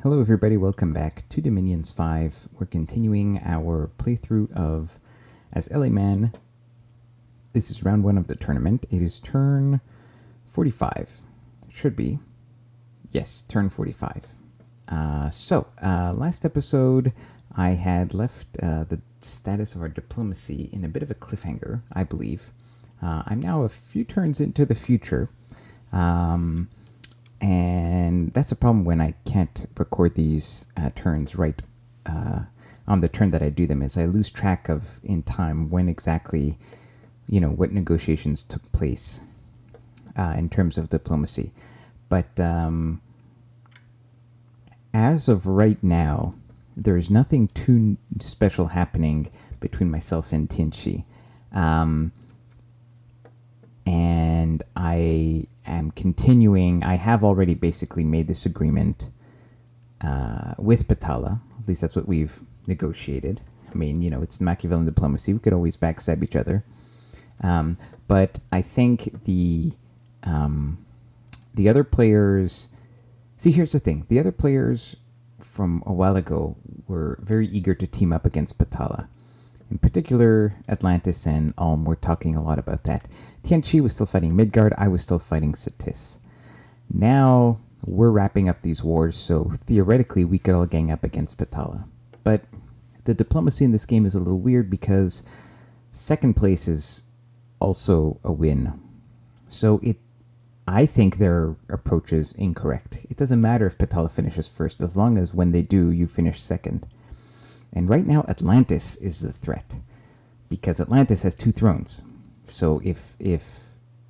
Hello everybody, welcome back to Dominions 5. We're continuing our playthrough of as LA Man. This is round 1 of the tournament. It is turn 45. It should be. Yes, turn 45. Last episode I had left the status of our diplomacy in a bit of a cliffhanger, I believe. I'm now a few turns into the future. And that's a problem when I can't record these turns right on the turn that I do them, is I lose track of in time when exactly, what negotiations took place in terms of diplomacy. But as of right now, there's nothing too special happening between myself and Tianchi. And I am continuing. I have already basically made this agreement with Patala. At least that's what we've negotiated. I mean, it's Machiavellian diplomacy. We could always backstab each other. But I think the other players... See, here's the thing. The other players from a while ago were very eager to team up against Patala. In particular, Atlantis and Ulm were talking a lot about that. Tianchi was still fighting Midgard, I was still fighting Satis. Now, we're wrapping up these wars, so theoretically we could all gang up against Patala. But the diplomacy in this game is a little weird because second place is also a win. So I think their approach is incorrect. It doesn't matter if Patala finishes first, as long as when they do, you finish second. And right now, Atlantis is the threat, because Atlantis has 2 thrones. So if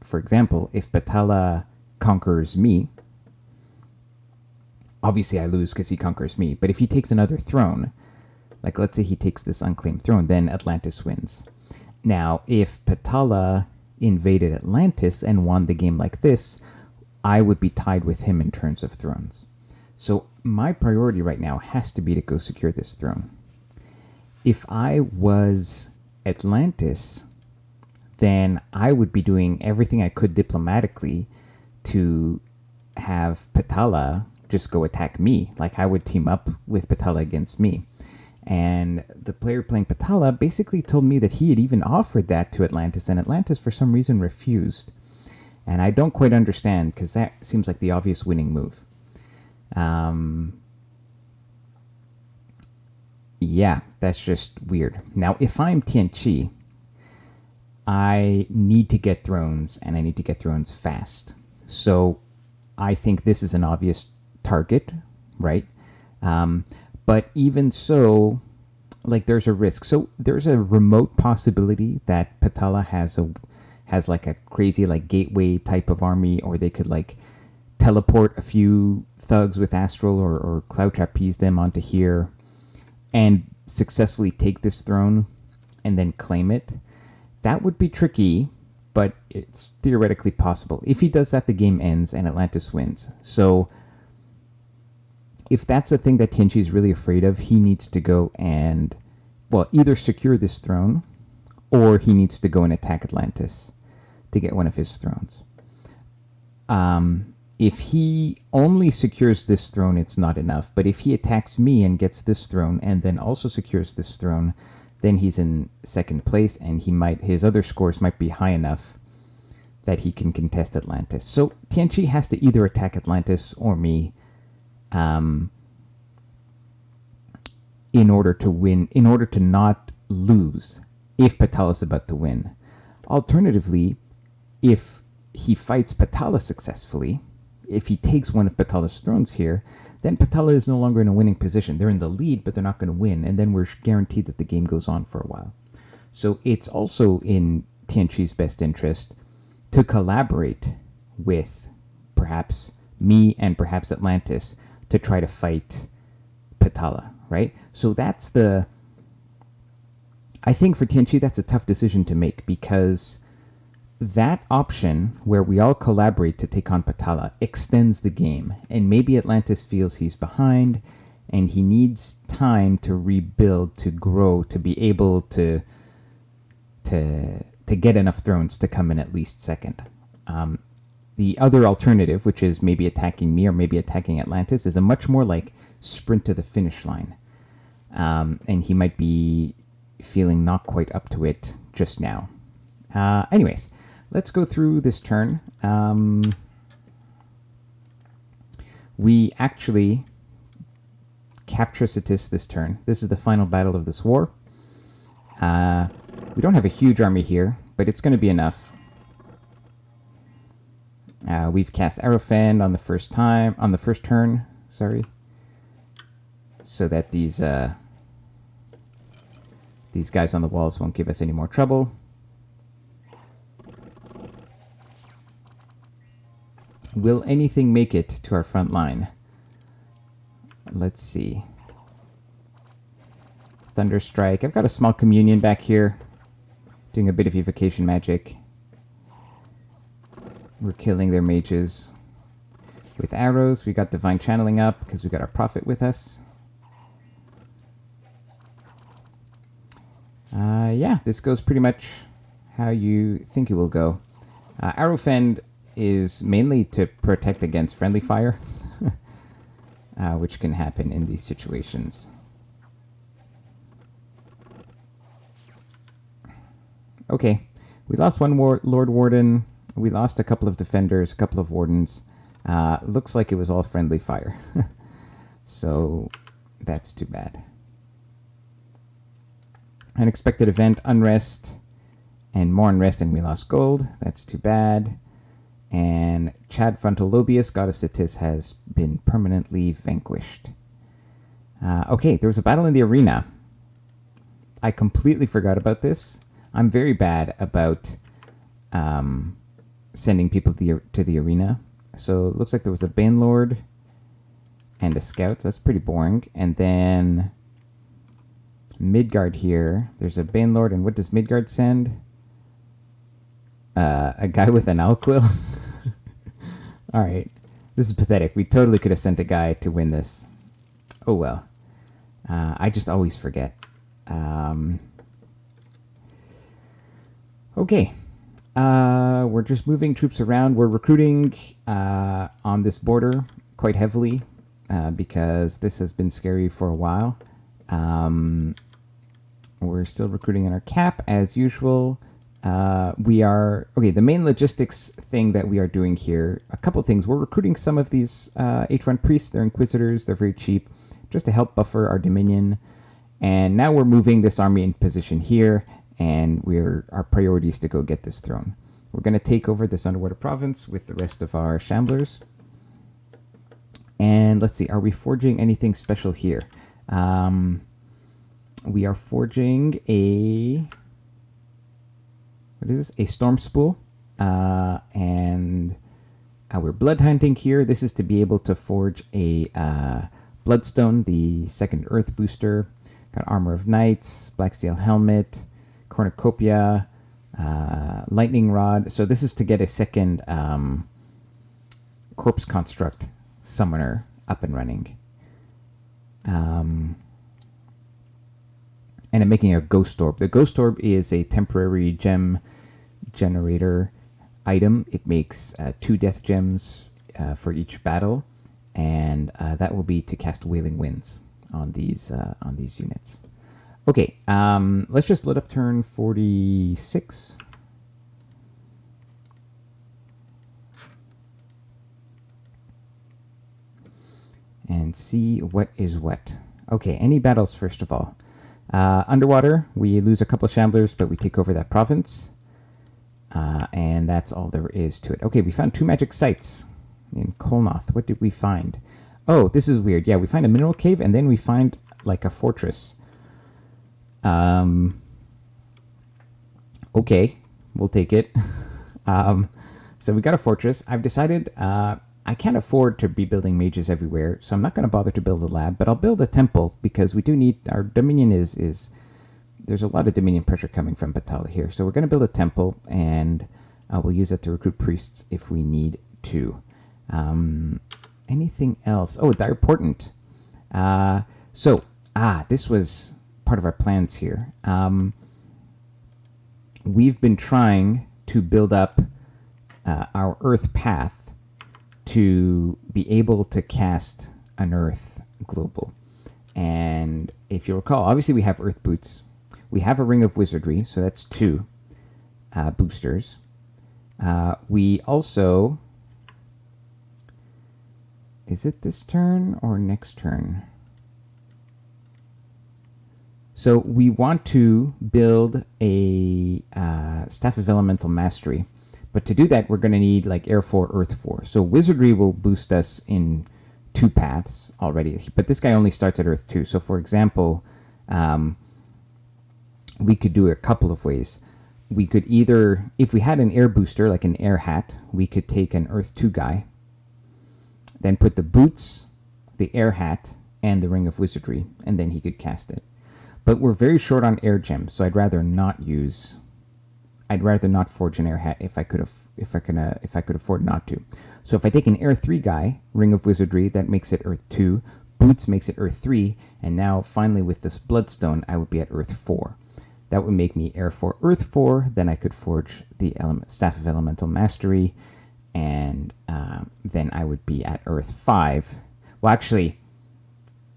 for example, if Patala conquers me, obviously I lose because he conquers me. But if he takes another throne, like let's say he takes this unclaimed throne, then Atlantis wins. Now, if Patala invaded Atlantis and won the game like this, I would be tied with him in terms of thrones. So my priority right now has to be to go secure this throne. If I was Atlantis, then I would be doing everything I could diplomatically to have Patala just go attack me. Like I would team up with Patala against me. And the player playing Patala basically told me that he had even offered that to Atlantis, and Atlantis for some reason refused. And I don't quite understand, because that seems like the obvious winning move. Yeah, that's just weird. Now, if I'm Tianchi, I need to get thrones, and I need to get thrones fast. So I think this is an obvious target, right? But even so, there's a risk. So there's a remote possibility that Patala has like a crazy gateway type of army, or they could teleport a few thugs with Astral or Cloud Trapeze them onto here and successfully take this throne and then claim it. That would be tricky, but it's theoretically possible. If he does that, the game ends and Atlantis wins. So if that's the thing that Tianchi is really afraid of, he needs to go and, either secure this throne, or he needs to go and attack Atlantis to get one of his thrones. If he only secures this throne, it's not enough. But if he attacks me and gets this throne and then also secures this throne, then he's in second place, and his other scores might be high enough that he can contest Atlantis. So Tianchi has to either attack Atlantis or me in order to win, in order to not lose if Patala is about to win. Alternatively, if he fights Patala successfully, if he takes one of Patala's thrones here, then Patala is no longer in a winning position. They're in the lead, but they're not going to win, and then we're guaranteed that the game goes on for a while. So it's also in Tianchi's best interest to collaborate with perhaps me and perhaps Atlantis to try to fight Patala, right? So I think for Tianchi that's a tough decision to make, because that option where we all collaborate to take on Patala extends the game, and maybe Atlantis feels he's behind and he needs time to rebuild, to grow, to be able to get enough thrones to come in at least second. The other alternative, which is maybe attacking me or maybe attacking Atlantis, is a much more like sprint to the finish line. And he might be feeling not quite up to it just now. Anyways, let's go through this turn. We actually capture Cetis this turn. This is the final battle of this war. We don't have a huge army here, but it's going to be enough. We've cast Arrowfend on the first turn, sorry, so that these guys on the walls won't give us any more trouble. Will anything make it to our front line? Let's see. Thunderstrike. I've got a small communion back here, doing a bit of evocation magic. We're killing their mages with arrows. We got divine channeling up because we got our prophet with us. Yeah, this goes pretty much how you think it will go. Arrowfend is mainly to protect against friendly fire, which can happen in these situations. Okay, we lost one Lord Warden. We lost a couple of defenders, a couple of wardens. Looks like it was all friendly fire. So that's too bad. Unexpected event, unrest, and more unrest, and we lost gold. That's too bad. And Chad Frontalobius, Goddess Cetis, has been permanently vanquished. Okay, there was a battle in the arena. I completely forgot about this. I'm very bad about sending people to the arena. So it looks like there was a Banelord and a Scout. So that's pretty boring. And then Midgard here. There's a Banelord, and what does Midgard send? A guy with an Alquill? All right. This is pathetic. We totally could have sent a guy to win this. Oh, well. I just always forget. Okay. We're just moving troops around. We're recruiting on this border quite heavily because this has been scary for a while. We're still recruiting in our cap as usual. The main logistics thing that we are doing here, a couple of things. We're recruiting some of these H1 priests. They're inquisitors. They're very cheap, just to help buffer our dominion. And now we're moving this army in position here, and our priority is to go get this throne. We're going to take over this underwater province with the rest of our shamblers. And let's see, are we forging anything special here? We are forging what is this? A storm spool. And we're blood hunting here. This is to be able to forge a bloodstone, the second earth booster. Got armor of knights, black steel helmet, cornucopia, lightning rod. So this is to get a second corpse construct summoner up and running. And I'm making a ghost orb. The ghost orb is a temporary gem generator item. It makes 2 death gems for each battle, and that will be to cast Wailing Winds on these units. Okay, let's just load up turn 46. And see what is what. Okay, any battles first of all. Underwater, we lose a couple of shamblers, but we take over that province. And that's all there is to it. Okay, we found 2 magic sites in Kolnoth. What did we find? Oh, this is weird. Yeah, we find a mineral cave, and then we find like a fortress. Okay, we'll take it. So we got a fortress. I've decided I can't afford to be building mages everywhere, so I'm not going to bother to build a lab, but I'll build a temple because we do need, our Dominion is there's a lot of Dominion pressure coming from Battala here. So we're going to build a temple, and we'll use it to recruit priests if we need to. Anything else? Oh, Dire Portent. This was part of our plans here. We've been trying to build up our Earth path to be able to cast an Earth global. And if you recall, obviously we have Earth boots. We have a Ring of Wizardry, so that's 2 boosters. We also... Is it this turn or next turn? So we want to build a Staff of Elemental Mastery. But to do that, we're going to need like Air 4, Earth 4. So Wizardry will boost us in 2 paths already. But this guy only starts at Earth 2. So for example, we could do it a couple of ways. We could either, if we had an air booster, like an air hat, we could take an Earth 2 guy, then put the boots, the air hat, and the Ring of Wizardry, and then he could cast it. But we're very short on air gems, so I'd rather not forge an air hat if I could afford not to. So if I take an air 3 guy, Ring of Wizardry, that makes it Earth 2, boots makes it Earth 3, and now finally with this Bloodstone, I would be at Earth 4. That would make me Air 4, Earth 4. Then I could forge the Staff of Elemental Mastery, and then I would be at Earth 5. Well, actually,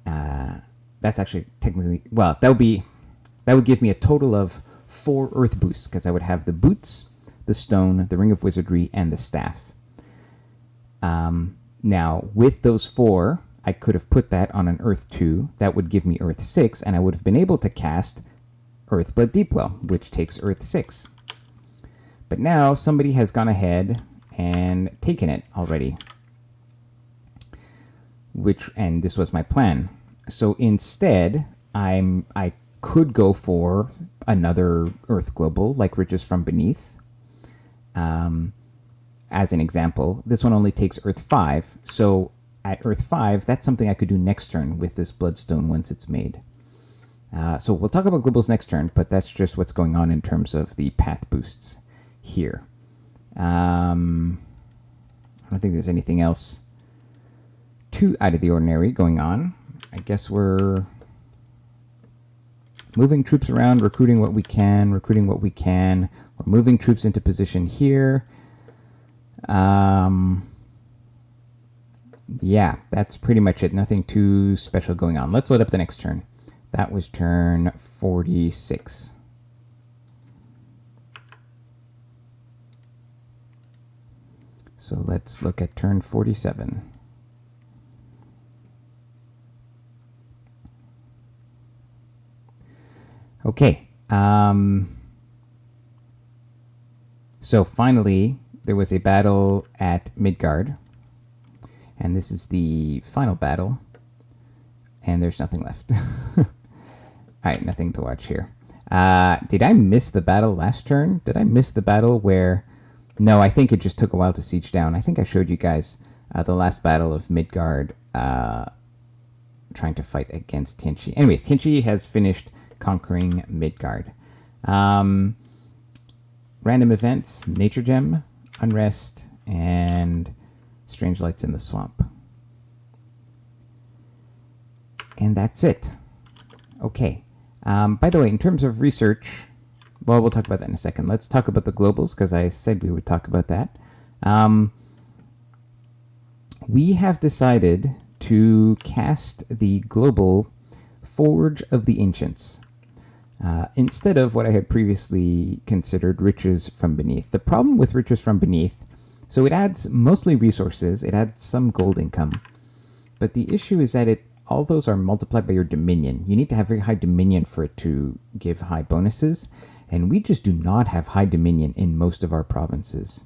that's actually technically... Well, that would give me a total of 4 Earth boosts, because I would have the boots, the stone, the Ring of Wizardry, and the staff. Now, with those 4, I could have put that on an Earth 2. That would give me Earth 6, and I would have been able to cast Earthblood Deepwell, which takes Earth 6. But now somebody has gone ahead and taken it already. And this was my plan. So instead, I could go for another Earth Global, like Riches from Beneath. As an example, this one only takes Earth 5. So at Earth 5, that's something I could do next turn with this Bloodstone once it's made. So we'll talk about globals next turn, but that's just what's going on in terms of the path boosts here. I don't think there's anything else too out of the ordinary going on. I guess we're moving troops around, recruiting what we can. We're moving troops into position here. Yeah, that's pretty much it. Nothing too special going on. Let's load up the next turn. That was turn 46. So let's look at turn 47. Okay. So finally, there was a battle at Midgard. And this is the final battle. And there's nothing left. All right, nothing to watch here. Did I miss the battle last turn? Did I miss the battle where... No, I think it just took a while to siege down. I think I showed you guys the last battle of Midgard trying to fight against Tianchi. Anyways, Tianchi has finished conquering Midgard. Random events, Nature Gem, Unrest, and Strange Lights in the Swamp. And that's it. Okay. By the way, in terms of research, well, we'll talk about that in a second. Let's talk about the globals, because I said we would talk about that. We have decided to cast the global Forge of the Ancients instead of what I had previously considered Riches from Beneath. The problem with Riches from Beneath, so it adds mostly resources, it adds some gold income, but the issue is that all those are multiplied by your Dominion. You need to have very high Dominion for it to give high bonuses, and we just do not have high Dominion in most of our provinces.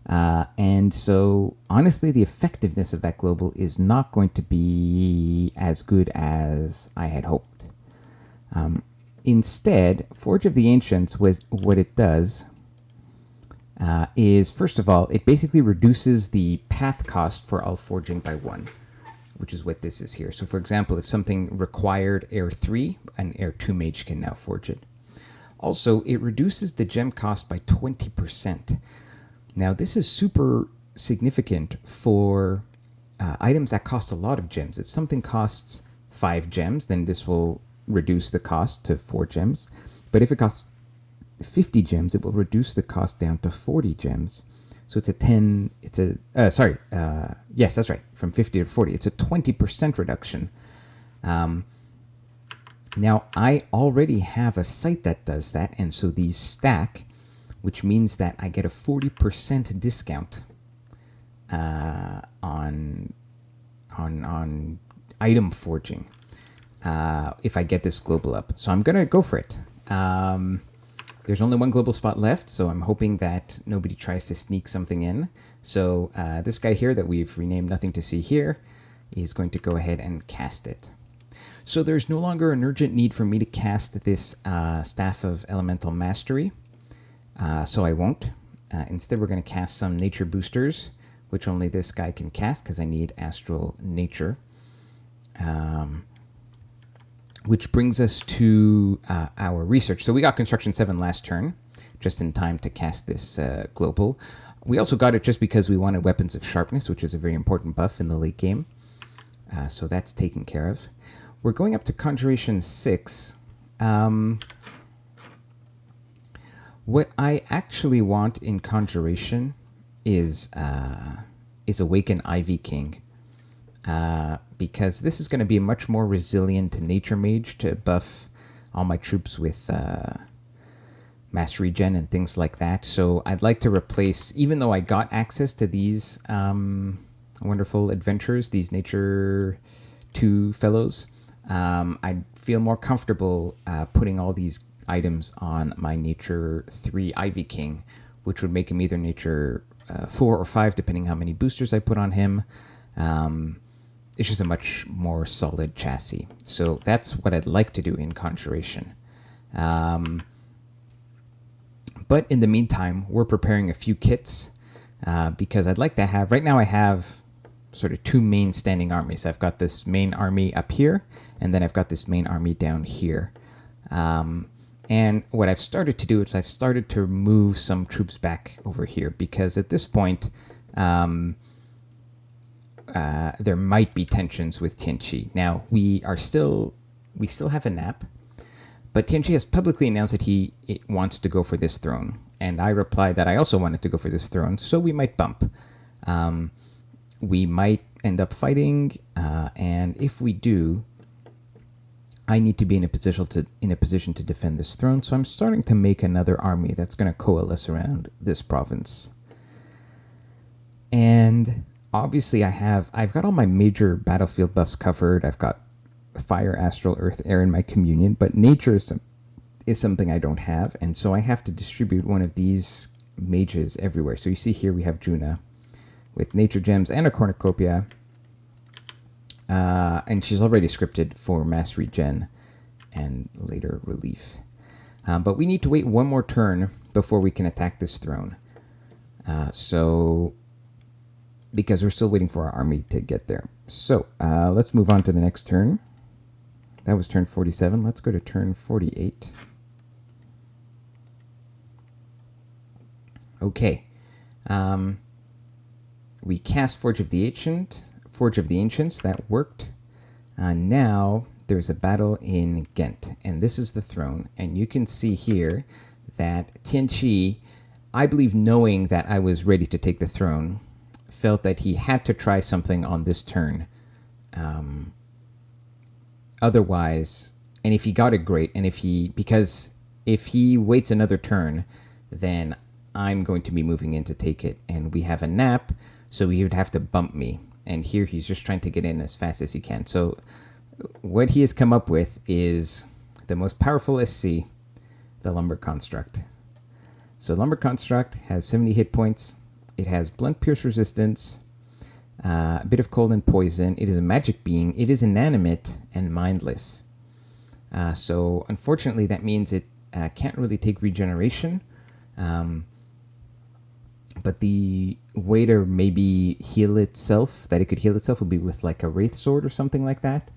And so, honestly, the effectiveness of that global is not going to be as good as I had hoped. Instead, Forge of the Ancients, what it does is, first of all, it basically reduces the path cost for all forging by 1. Which is what this is here. So for example, if something required Air 3, an Air 2 mage can now forge it. Also, it reduces the gem cost by 20%. Now this is super significant for items that cost a lot of gems. If something costs 5 gems, then this will reduce the cost to 4 gems. But if it costs 50 gems, it will reduce the cost down to 40 gems. So it's a 10, it's a, yes, that's right, from 50 to 40. It's a 20% reduction. Now, I already have a site that does that, and so these stack, which means that I get a 40% discount on item forging if I get this global up. So I'm going to go for it. There's only one global spot left, so I'm hoping that nobody tries to sneak something in. So this guy here that we've renamed Nothing to See Here is going to go ahead and cast it. So there's no longer an urgent need for me to cast this Staff of Elemental Mastery, so I won't. Instead, we're going to cast some Nature Boosters, which only this guy can cast because I need Astral Nature. Which brings us to our research. So we got Construction 7 last turn, just in time to cast this global. We also got it just because we wanted Weapons of Sharpness, which is a very important buff in the late game. So that's taken care of. We're going up to Conjuration 6. What I actually want in Conjuration is Awaken Ivy King. Because this is going to be much more resilient to Nature Mage to buff all my troops with Mastery Gen and things like that. So I'd like to replace, even though I got access to these wonderful adventures, these Nature 2 fellows, I'd feel more comfortable putting all these items on my Nature 3 Ivy King, which would make him either Nature 4 or 5, depending how many boosters I put on him. It's just a much more solid chassis. So that's what I'd like to do in Conjuration. But in the meantime, we're preparing a few kits because I'd like to have... Right now I have sort of two main standing armies. I've got this main army up here, and then I've got this main army down here. And what I've started to do is I've started to move some troops back over here because at this point... there might be tensions with Tianqi. Now, we still have a nap, but Tianqi has publicly announced that he wants to go for this throne, and I replied that I also wanted to go for this throne, so we might bump. We might end up fighting, and if we do, I need to be in a position to defend this throne, so I'm starting to make another army that's going to coalesce around this province. And... obviously, I've got all my major battlefield buffs covered. I've got Fire, Astral, Earth, Air in my communion, but Nature is something I don't have, and so I have to distribute one of these mages everywhere. So you see here we have Juna with Nature Gems and a Cornucopia, and she's already scripted for Mastery Gen and later Relief. But we need to wait one more turn before we can attack this throne. Because we're still waiting for our army to get there. So, let's move on to the next turn. That was turn 47. Let's go to turn 48. Okay. We cast Forge of the Ancients. That worked. Now, there's a battle in Ghent, and this is the throne. And you can see here that Tianqi, I believe knowing that I was ready to take the throne, felt that he had to try something on this turn. Otherwise, and if he got it, great. And because if he waits another turn, then I'm going to be moving in to take it. And we have a nap, so he would have to bump me. And here he's just trying to get in as fast as he can. So what he has come up with is the most powerful SC, the Lumber Construct. So Lumber Construct has 70 hit points. It has Blunt Pierce Resistance, a bit of Cold and Poison. It is a magic being. It is inanimate and mindless. So unfortunately, that means it can't really take regeneration. But the way to maybe heal itself, that it could heal itself, would be with like a Wraith Sword or something like that.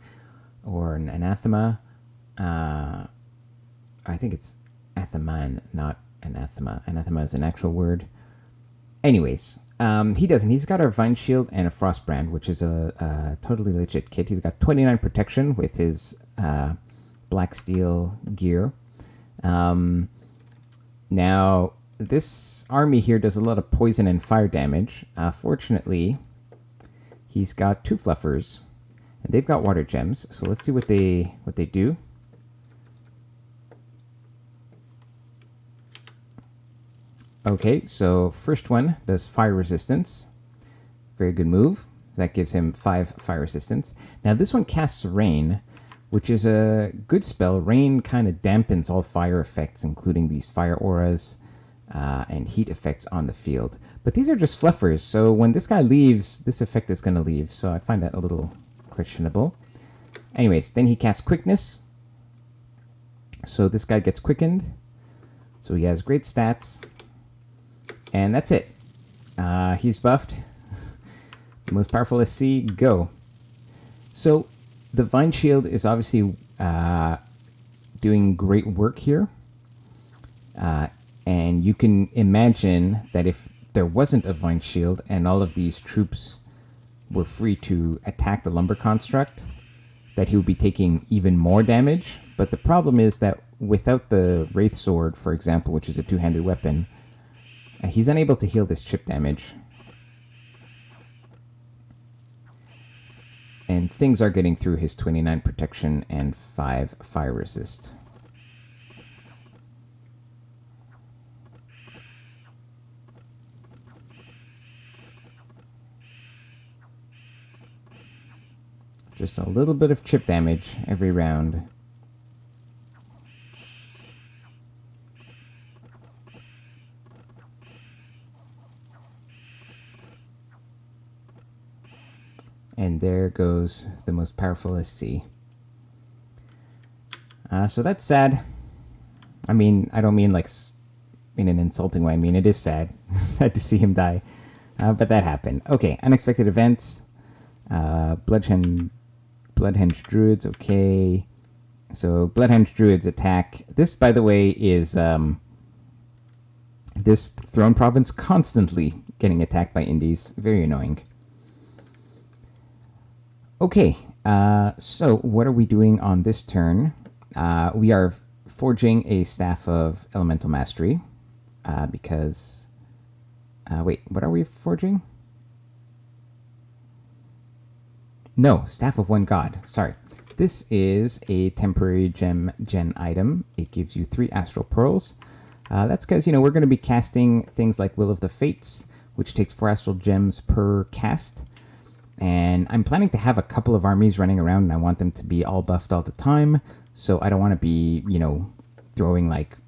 Or an Anathema. I think it's Athaman, not Anathema. Anathema is an actual word. Anyways, he doesn't. He's got a Vine Shield and a Frostbrand, which is a totally legit kit. He's got 29 protection with his Black Steel gear. Now, this army here does a lot of poison and fire damage. Fortunately, he's got 2 fluffers, and they've got water gems. So let's see what they do. Okay, so first one does fire resistance. Very good move. That gives him 5 fire resistance. Now this one casts rain, which is a good spell. Rain kind of dampens all fire effects, including these fire auras and heat effects on the field. But these are just fluffers, so when this guy leaves, this effect is going to leave. So I find that a little questionable. Anyways, then he casts quickness. So this guy gets quickened. So he has great stats. And that's it. He's buffed. The most powerful SC, go. So the Vine Shield is obviously doing great work here. And you can imagine that if there wasn't a Vine Shield and all of these troops were free to attack the Lumber Construct, that he would be taking even more damage. But the problem is that without the Wraith Sword, for example, which is a 2-handed weapon, he's unable to heal this chip damage. And things are getting through his 29 protection and 5 fire resist. Just a little bit of chip damage every round. And there goes the most powerful SC. So that's sad. I mean, I don't mean like in an insulting way. I mean, it is sad. Sad to see him die. But that happened. Okay, unexpected events. Bloodhenge Druids, okay. So Bloodhenge Druids attack. This, by the way, is this throne province constantly getting attacked by indies. Very annoying. Okay, so what are we doing on this turn? We are forging a Staff of Elemental Mastery, because... wait, what are we forging? No, Staff of One God, sorry. This is a temporary gen item. It gives you 3 Astral Pearls. That's because, we're going to be casting things like Will of the Fates, which takes 4 Astral Gems per cast. And I'm planning to have a couple of armies running around, and I want them to be all buffed all the time. So I don't want to be, throwing like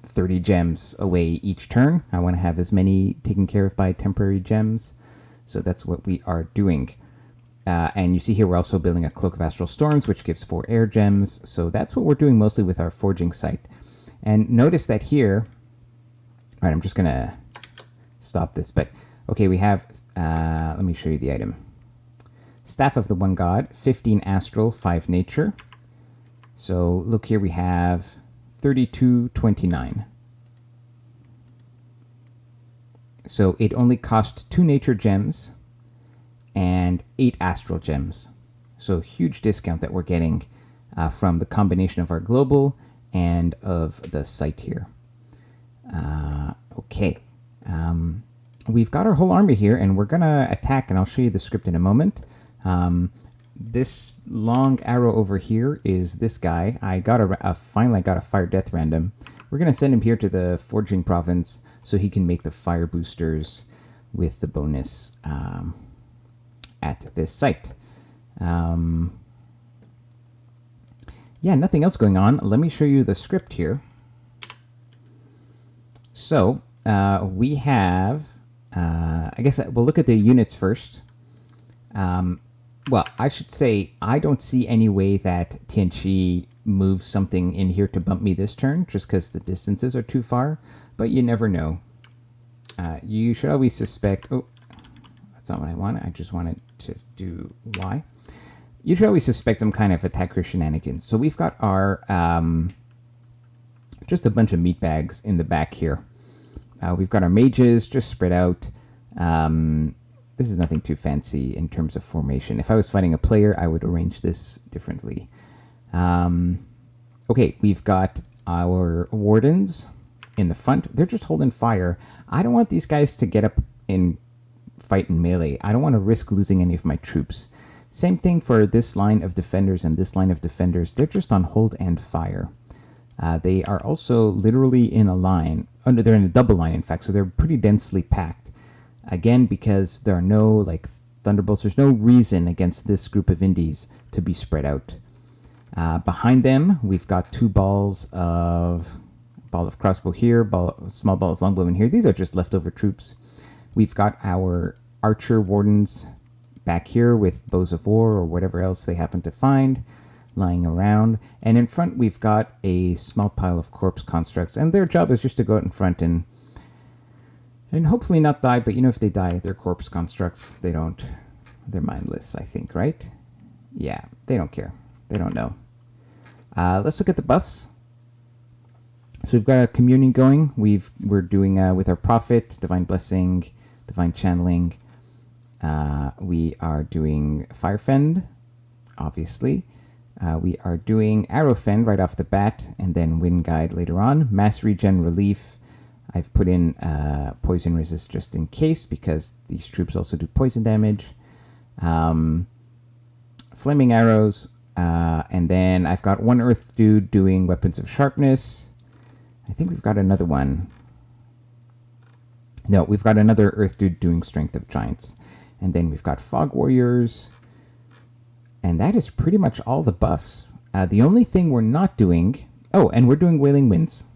30 gems away each turn. I want to have as many taken care of by temporary gems. So that's what we are doing. And you see here we're also building a Cloak of Astral Storms, which gives 4 air gems. So that's what we're doing mostly with our forging site. And notice that here... All right, I'm just going to stop this. But, okay, we have... let me show you the item. Staff of the One God, 15 Astral, 5 Nature. So look here, we have 3229. So it only cost 2 Nature Gems and 8 Astral Gems. So huge discount that we're getting from the combination of our global and of the site here. Okay. We've got our whole army here, and we're going to attack, and I'll show you the script in a moment. This long arrow over here is this guy. I got finally got a Fire Death random. We're going to send him here to the Forging Province so he can make the fire boosters with the bonus at this site. Yeah, nothing else going on. Let me show you the script here. So, we have... I guess we'll look at the units first. Well, I should say I don't see any way that Tianqi moves something in here to bump me this turn, just because the distances are too far, but you never know. You should always suspect... Oh, that's not what I want. I just wanted to do Y. You should always suspect some kind of attacker shenanigans. So we've got our... just a bunch of meat bags in the back here. We've got our mages just spread out. This is nothing too fancy in terms of formation. If I was fighting a player, I would arrange this differently. Okay, we've got our wardens in the front, they're just holding fire. I don't want these guys to get up and fight in melee. I don't want to risk losing any of my troops. Same thing for this line of defenders and this line of defenders. They're just on hold and fire. They are also literally in a line. They're in a double line, in fact, so they're pretty densely packed. Again, because there are no like thunderbolts, there's no reason against this group of indies to be spread out. Behind them, we've got two balls of ball of crossbow here, small ball of longbow in here. These are just leftover troops. We've got our archer wardens back here with bows of war or whatever else they happen to find lying around. And in front, we've got a small pile of corpse constructs. And their job is just to go out in front and hopefully not die. But, if they die, they're corpse constructs. They're mindless, I think, right? Yeah, they don't care. They don't know. Let's look at the buffs. So we've got a communion going. We're doing with our prophet, divine blessing, divine channeling. We are doing fire fend, obviously. We are doing arrow fend right off the bat, and then wind guide later on. Mass regen relief. I've put in poison resist just in case, because these troops also do poison damage. Flaming arrows. And then I've got one earth dude doing weapons of sharpness. I think we've got another one. No, we've got another earth dude doing strength of giants. And then we've got fog warriors. And that is pretty much all the buffs. The only thing we're not doing... Oh, and we're doing wailing winds.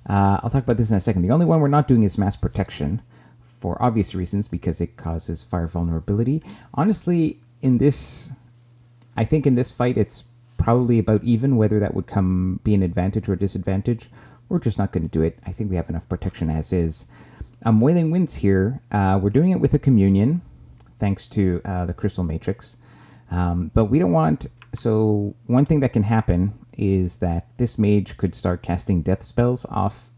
I'll talk about this in a second. The only one we're not doing is mass protection. For obvious reasons, because it causes fire vulnerability. Honestly, I think in this fight, it's probably about even whether that would be an advantage or a disadvantage. We're just not going to do it. I think we have enough protection as is. Wailing Winds here, we're doing it with a communion, thanks to the Crystal Matrix. But we don't want... So one thing that can happen is that this mage could start casting death spells off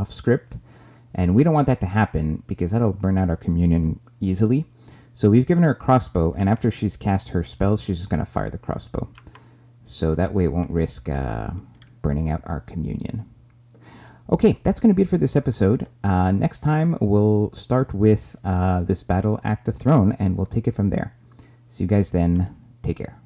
script. And we don't want that to happen, because that'll burn out our communion easily. So we've given her a crossbow, and after she's cast her spells, she's just going to fire the crossbow. So that way it won't risk burning out our communion. Okay, that's going to be it for this episode. Next time, we'll start with this battle at the throne, and we'll take it from there. See you guys then. Take care.